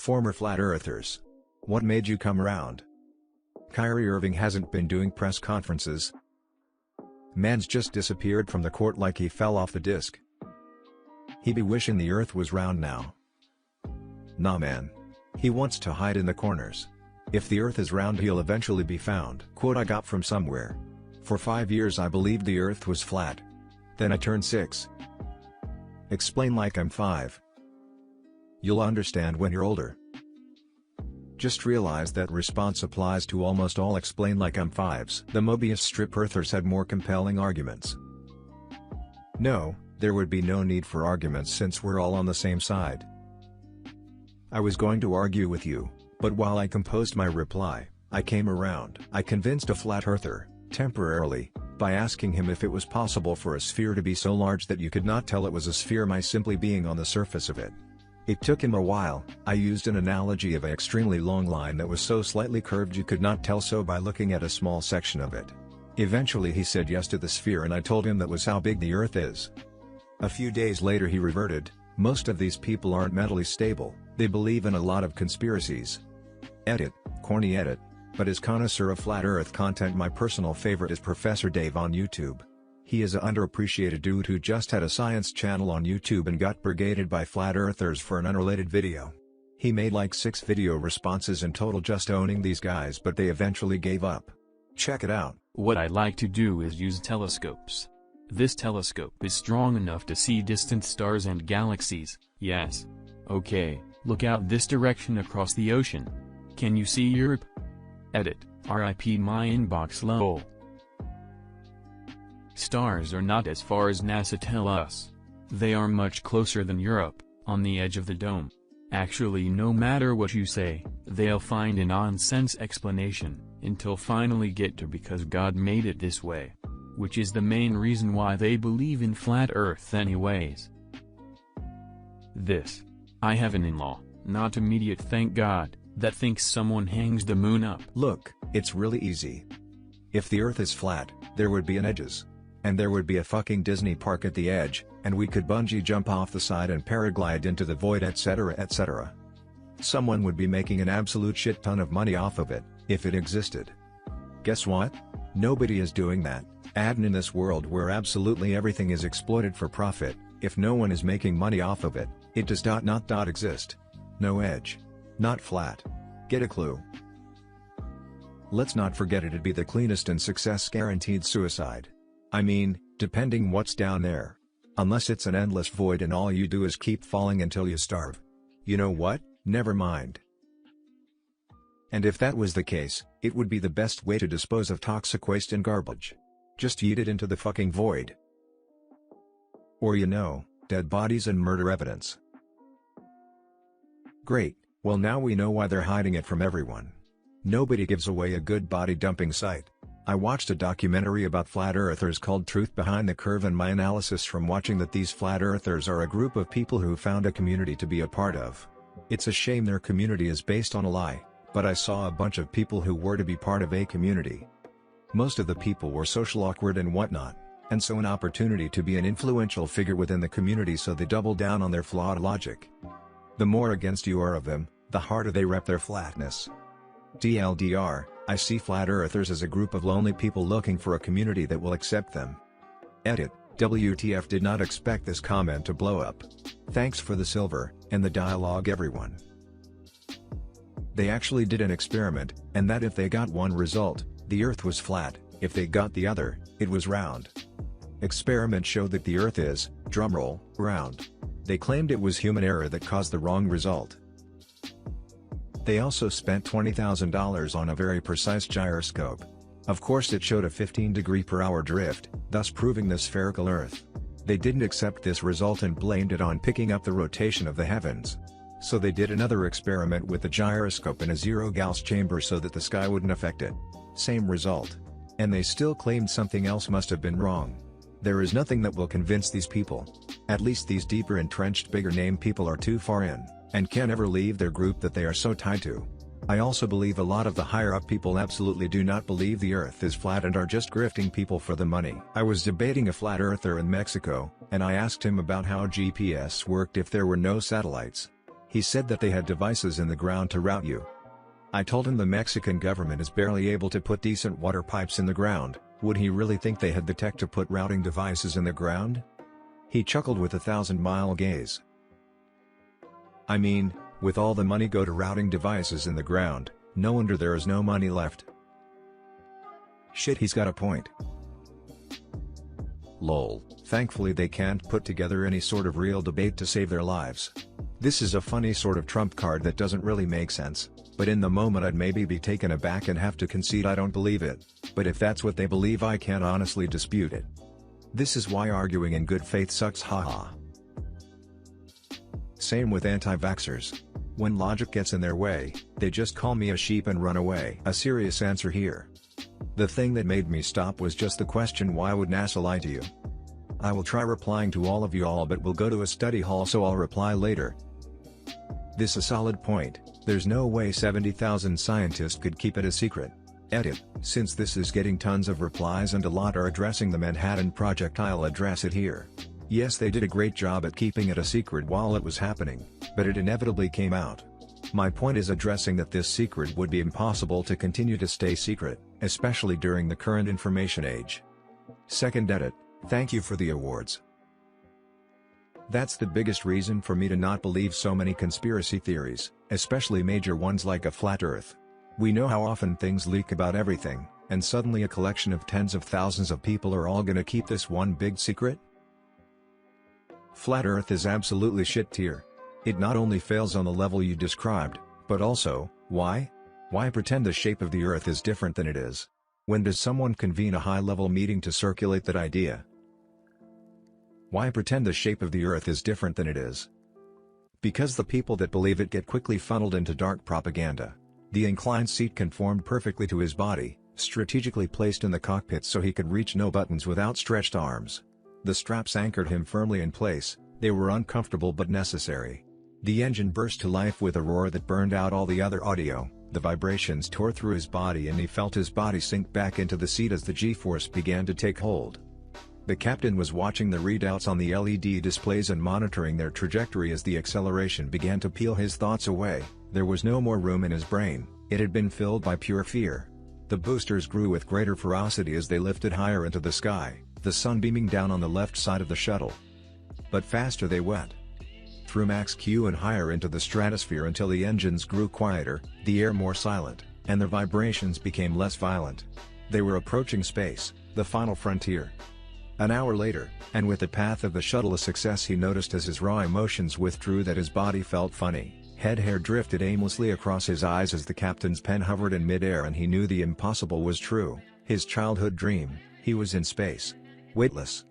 Former flat earthers. What made you come around? Kyrie Irving hasn't been doing press conferences. Man's just disappeared from the court like he fell off the disc. He be wishing the earth was round now. Nah man. He wants to hide in the corners. If the earth is round he'll eventually be found. Quote I got from somewhere. For 5 years I believed the earth was flat. Then I turned 6. Explain like I'm 5. You'll understand when you're older. Just realize that response applies to almost all explain like I'm 5s. The Mobius strip earthers had more compelling arguments. No, there would be no need for arguments since we're all on the same side. I was going to argue with you, but while I composed my reply, I came around. I convinced a flat earther, temporarily, by asking him if it was possible for a sphere to be so large that you could not tell it was a sphere by simply being on the surface of it. It took him a while. I used an analogy of an extremely long line that was so slightly curved you could not tell so by looking at a small section of it. Eventually he said yes to the sphere and I told him that was how big the earth is. A few days later he reverted. Most of these people aren't mentally stable, they believe in a lot of conspiracies. Edit, corny edit. But as connoisseur of flat earth content my personal favorite is Professor Dave on YouTube. He is an underappreciated dude who just had a science channel on YouTube and got brigaded by flat earthers for an unrelated video. He made like 6 video responses in total just owning these guys but they eventually gave up. Check it out. What I like to do is use telescopes. This telescope is strong enough to see distant stars and galaxies, yes. Okay, look out this direction across the ocean. Can you see Europe? Edit, RIP my inbox lol. Stars are not as far as NASA tell us. They are much closer than Europe, on the edge of the dome. Actually no matter what you say, they'll find a nonsense explanation, until finally get to because God made it this way. Which is the main reason why they believe in flat earth anyways. This. I have an in-law, not immediate thank God, that thinks someone hangs the moon up. Look, it's really easy. If the earth is flat, there would be an edges. And there would be a fucking Disney park at the edge, and we could bungee jump off the side and paraglide into the void etc etc. Someone would be making an absolute shit ton of money off of it, if it existed. Guess what? Nobody is doing that, and in this world where absolutely everything is exploited for profit, if no one is making money off of it, it does not exist. No edge. Not flat. Get a clue? Let's not forget it'd be the cleanest and success guaranteed suicide. I mean, depending what's down there. Unless it's an endless void and all you do is keep falling until you starve. You know what? Never mind. And if that was the case, it would be the best way to dispose of toxic waste and garbage. Just yeet it into the fucking void. Or you know, dead bodies and murder evidence. Great, well now we know why they're hiding it from everyone. Nobody gives away a good body dumping site. I watched a documentary about flat earthers called Truth Behind the Curve and my analysis from watching that these flat earthers are a group of people who found a community to be a part of. It's a shame their community is based on a lie, but I saw a bunch of people who were to be part of a community. Most of the people were social awkward and whatnot, and so an opportunity to be an influential figure within the community so they double down on their flawed logic. The more against you are of them, the harder they rep their flatness. TLDR, I see flat earthers as a group of lonely people looking for a community that will accept them. Edit, WTF did not expect this comment to blow up. Thanks for the silver, and the dialogue everyone. They actually did an experiment, and that if they got one result, the earth was flat, if they got the other, it was round. Experiment showed that the earth is, drumroll, round. They claimed it was human error that caused the wrong result. They also spent $20,000 on a very precise gyroscope. Of course it showed a 15°/hour drift, thus proving the spherical Earth. They didn't accept this result and blamed it on picking up the rotation of the heavens. So they did another experiment with the gyroscope in a zero-Gauss chamber so that the sky wouldn't affect it. Same result. And they still claimed something else must have been wrong. There is nothing that will convince these people. At least these deeper entrenched bigger name people are too far in, and can't ever leave their group that they are so tied to. I also believe a lot of the higher up people absolutely do not believe the earth is flat and are just grifting people for the money. I was debating a flat earther in Mexico, and I asked him about how GPS worked if there were no satellites. He said that they had devices in the ground to route you. I told him the Mexican government is barely able to put decent water pipes in the ground. Would he really think they had the tech to put routing devices in the ground? He chuckled with a 1,000-mile gaze. I mean, with all the money go to routing devices in the ground, no wonder there is no money left. Shit, he's got a point. Lol, thankfully they can't put together any sort of real debate to save their lives. This is a funny sort of trump card that doesn't really make sense, but in the moment I'd maybe be taken aback and have to concede I don't believe it, but if that's what they believe I can't honestly dispute it. This is why arguing in good faith sucks, haha. Same with anti-vaxxers. When logic gets in their way, they just call me a sheep and run away. A serious answer here. The thing that made me stop was just the question, why would NASA lie to you? I will try replying to all of you all, but we'll go to a study hall, so I'll reply later. This is a solid point. There's no way 70,000 scientists could keep it a secret. Edit, since this is getting tons of replies and a lot are addressing the Manhattan Project, I'll address it here. Yes, they did a great job at keeping it a secret while it was happening, but it inevitably came out. My point is addressing that this secret would be impossible to continue to stay secret, especially during the current information age. Second edit, thank you for the awards. That's the biggest reason for me to not believe so many conspiracy theories, especially major ones like a flat earth. We know how often things leak about everything, and suddenly a collection of tens of thousands of people are all gonna keep this one big secret? Flat earth is absolutely shit tier. It not only fails on the level you described, but also, why? Why pretend the shape of the earth is different than it is? When does someone convene a high-level meeting to circulate that idea? Why pretend the shape of the earth is different than it is? Because the people that believe it get quickly funneled into dark propaganda. The inclined seat conformed perfectly to his body, strategically placed in the cockpit so he could reach no buttons with outstretched arms. The straps anchored him firmly in place. They were uncomfortable but necessary. The engine burst to life with a roar that burned out all the other audio. The vibrations tore through his body and he felt his body sink back into the seat as the G-force began to take hold. The captain was watching the readouts on the LED displays and monitoring their trajectory as the acceleration began to peel his thoughts away. There was no more room in his brain, it had been filled by pure fear. The boosters grew with greater ferocity as they lifted higher into the sky, the sun beaming down on the left side of the shuttle. But faster they went. Through Max Q and higher into the stratosphere until the engines grew quieter, the air more silent, and the vibrations became less violent. They were approaching space, the final frontier. An hour later, and with the path of the shuttle a success, he noticed as his raw emotions withdrew that his body felt funny. Head hair drifted aimlessly across his eyes as the captain's pen hovered in midair, and he knew the impossible was true. His childhood dream, he was in space. Weightless.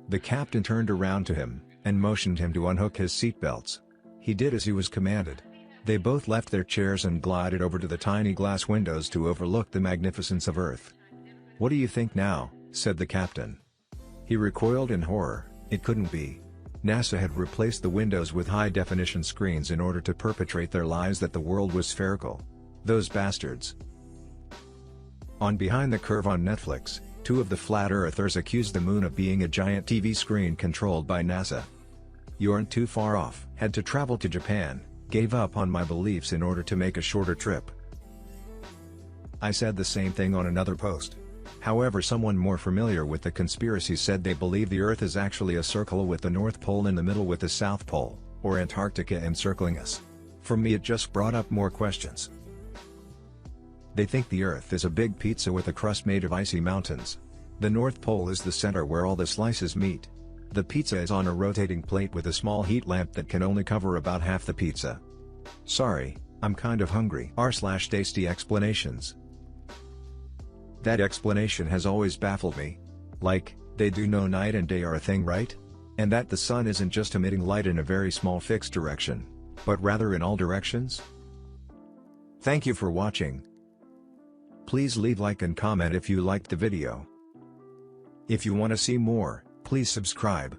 The captain turned around to him, and motioned him to unhook his seatbelts. He did as he was commanded. They both left their chairs and glided over to the tiny glass windows to overlook the magnificence of Earth. "What do you think now?" said the captain. He recoiled in horror. It couldn't be. NASA had replaced the windows with high-definition screens in order to perpetrate their lies that the world was spherical. Those bastards. On Behind the Curve on Netflix, two of the flat earthers accused the moon of being a giant TV screen controlled by NASA. "You aren't too far off. Had to travel to Japan, gave up on my beliefs in order to make a shorter trip." I said the same thing on another post. However, someone more familiar with the conspiracy said they believe the Earth is actually a circle with the North Pole in the middle with the South Pole, or Antarctica, encircling us. For me, it just brought up more questions. They think the Earth is a big pizza with a crust made of icy mountains. The North Pole is the center where all the slices meet. The pizza is on a rotating plate with a small heat lamp that can only cover about half the pizza. Sorry, I'm kind of hungry. r/tasty explanations. That explanation has always baffled me. Like, they do know night and day are a thing, right? And that the sun isn't just emitting light in a very small fixed direction, but rather in all directions? Thank you for watching. Please leave like and comment if you liked the video. If you want to see more, please subscribe.